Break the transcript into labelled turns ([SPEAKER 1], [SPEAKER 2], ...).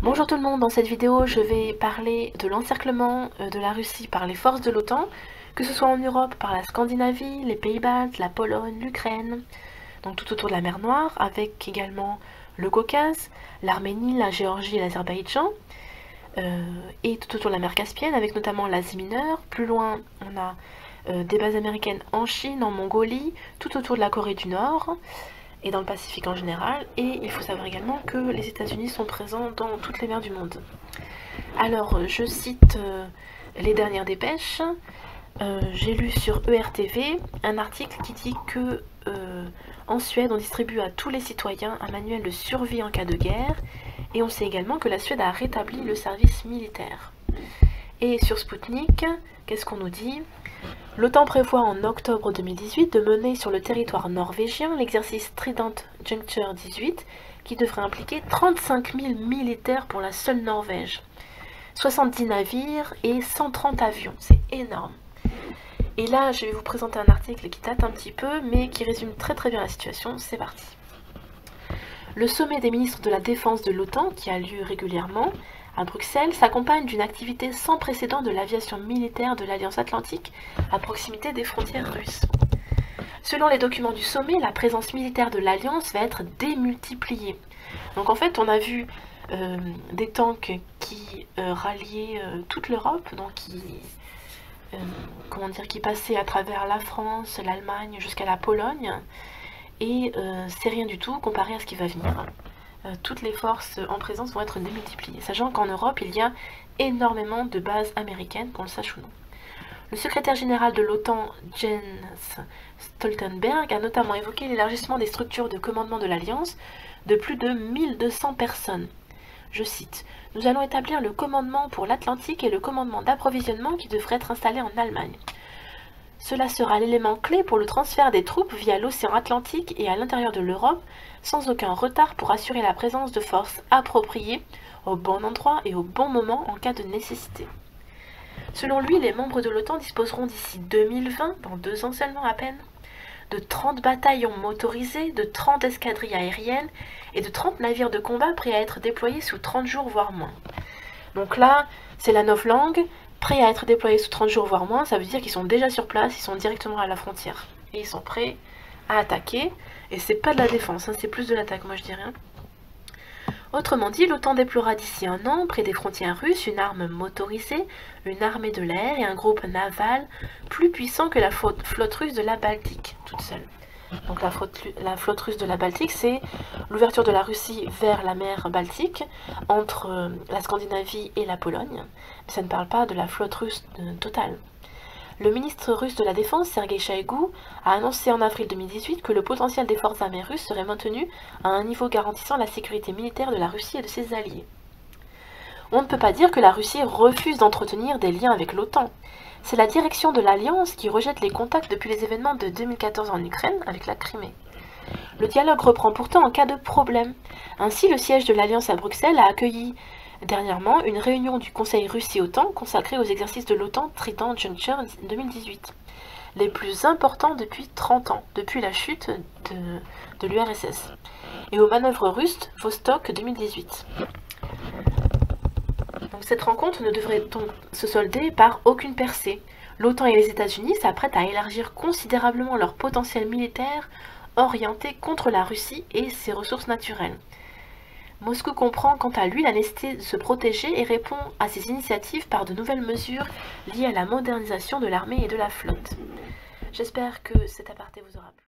[SPEAKER 1] Bonjour tout le monde, dans cette vidéo je vais parler de l'encerclement de la Russie par les forces de l'OTAN, que ce soit en Europe par la Scandinavie, les Pays-Baltes, la Pologne, l'Ukraine, donc tout autour de la mer Noire, avec également le Caucase, l'Arménie, la Géorgie et l'Azerbaïdjan, et tout autour de la mer Caspienne, avec notamment l'Asie mineure. Plus loin, on a des bases américaines en Chine, en Mongolie, tout autour de la Corée du Nord, et dans le Pacifique en général, et il faut savoir également que les États-Unis sont présents dans toutes les mers du monde. Alors, je cite les dernières dépêches. J'ai lu sur ERTV un article qui dit que en Suède, on distribue à tous les citoyens un manuel de survie en cas de guerre, et on sait également que la Suède a rétabli le service militaire. Et sur Sputnik, qu'est-ce qu'on nous dit ? L'OTAN prévoit en octobre 2018 de mener sur le territoire norvégien l'exercice Trident Juncture 18 qui devrait impliquer 35 000 militaires pour la seule Norvège. 70 navires et 130 avions, c'est énorme. Et là, je vais vous présenter un article qui date un petit peu, mais qui résume très bien la situation. C'est parti. Le sommet des ministres de la Défense de l'OTAN, qui a lieu régulièrement à Bruxelles, s'accompagne d'une activité sans précédent de l'aviation militaire de l'Alliance Atlantique à proximité des frontières russes. Selon les documents du sommet, la présence militaire de l'Alliance va être démultipliée. Donc en fait, on a vu des tanks qui ralliaient toute l'Europe, donc qui passaient à travers la France, l'Allemagne jusqu'à la Pologne, et c'est rien du tout comparé à ce qui va venir. Toutes les forces en présence vont être démultipliées, sachant qu'en Europe, il y a énormément de bases américaines, qu'on le sache ou non. Le secrétaire général de l'OTAN, Jens Stoltenberg, a notamment évoqué l'élargissement des structures de commandement de l'Alliance de plus de 1200 personnes. Je cite, « Nous allons établir le commandement pour l'Atlantique et le commandement d'approvisionnement qui devrait être installé en Allemagne. Cela sera l'élément clé pour le transfert des troupes via l'océan Atlantique et à l'intérieur de l'Europe, sans aucun retard pour assurer la présence de forces appropriées au bon endroit et au bon moment en cas de nécessité. » Selon lui, les membres de l'OTAN disposeront d'ici 2020, dans 2 ans seulement à peine, de 30 bataillons motorisés, de 30 escadrilles aériennes et de 30 navires de combat prêts à être déployés sous 30 jours voire moins. Donc là, c'est la novlangue. Prêts à être déployés sous 30 jours voire moins, ça veut dire qu'ils sont déjà sur place, ils sont directement à la frontière. Et ils sont prêts à attaquer. Et c'est pas de la défense, hein, c'est plus de l'attaque, moi je dirais. Autrement dit, l'OTAN déploiera d'ici 1 an, près des frontières russes, une arme motorisée, une armée de l'air et un groupe naval plus puissant que la flotte russe de la Baltique, toute seule. Donc la flotte russe de la Baltique, c'est l'ouverture de la Russie vers la mer Baltique, entre la Scandinavie et la Pologne. Mais ça ne parle pas de la flotte russe totale. Le ministre russe de la Défense, Sergei Shoigu, a annoncé en avril 2018 que le potentiel des forces armées russes serait maintenu à un niveau garantissant la sécurité militaire de la Russie et de ses alliés. On ne peut pas dire que la Russie refuse d'entretenir des liens avec l'OTAN. C'est la direction de l'Alliance qui rejette les contacts depuis les événements de 2014 en Ukraine avec la Crimée. Le dialogue reprend pourtant en cas de problème. Ainsi, le siège de l'Alliance à Bruxelles a accueilli dernièrement une réunion du Conseil Russie-OTAN consacrée aux exercices de l'OTAN Trident Juncture 2018, les plus importants depuis 30 ans, depuis la chute de l'URSS, et aux manœuvres russes Vostok 2018. Donc cette rencontre ne devrait donc se solder par aucune percée. L'OTAN et les États-Unis s'apprêtent à élargir considérablement leur potentiel militaire orienté contre la Russie et ses ressources naturelles. Moscou comprend quant à lui la nécessité de se protéger et répond à ces initiatives par de nouvelles mesures liées à la modernisation de l'armée et de la flotte. J'espère que cet aparté vous aura plu.